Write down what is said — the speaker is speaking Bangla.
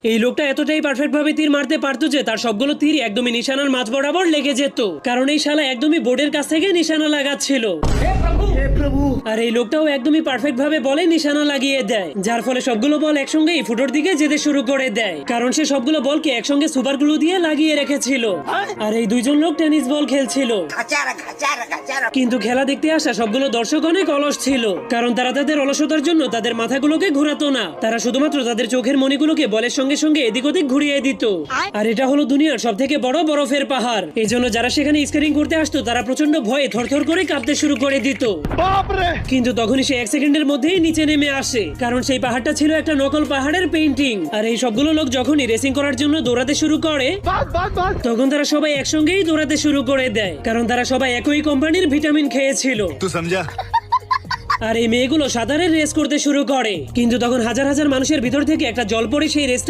এই লোকটা এতটাই পারফেক্ট ভাবে তীর মারতে পারতো যে তার সবগুলো তীর একদমই নিশানার মাঝ বরাবর লেগে যেত, কারণ এই শালা একদমই বোর্ডের কাছ থেকে নিশানা লাগাচ্ছিল। আর এই লোকটাও একদমই পারফেক্ট ভাবে বলে নিশানা লাগিয়ে দেয়, যার ফলে সবগুলো বল একসঙ্গেই ফুটোর দিকে যেতে শুরু করে দেয়, কারণ সে সবগুলো বলকে একসঙ্গে সুপার গ্লু দিয়ে লাগিয়ে রেখেছিল। আর এই দুইজন লোক টেনিস বল খেলছিল, কিন্তু খেলা দেখতে আসা সবগুলো দর্শক অনেক অলস ছিল, কারণ তারা তাদের অলসতার জন্য তাদের মাথাগুলোকে ঘোরাতো না, তারা শুধুমাত্র তাদের চোখের মণিগুলোকে বলের সঙ্গে সঙ্গে এদিক ওদিক ঘুরিয়ে দিত। আর এটা হলো দুনিয়ার সব থেকে বড় বরফের পাহাড়, এই জন্য যারা সেখানে স্কেটিং করতে আসতো তারা প্রচন্ড ভয়ে থরথর করে কাঁপতে শুরু করে দিত। কিন্তু তখনই সে 1 সেকেন্ডের মধ্যেই নিচে নেমে আসে, কারণ সেই পাহাড়টা ছিল একটা নকল পাহাড়ের পেইন্টিং। আর এই সবগুলো লোক যখনই রেসিং করার জন্য দৌড়াতে শুরু করে তখন তারা সবাই একসঙ্গেই দৌড়াতে শুরু করে দেয়, কারণ তারা সবাই একই কোম্পানির ভিটামিন খেয়েছিল। তুই সমঝা? আর এই মেয়েগুলো সাঁতারের রেস করতে শুরু করে, কিন্তু তখন হাজার হাজার মানুষের ভিতর থেকে একটা জল পড়ে সেই রেস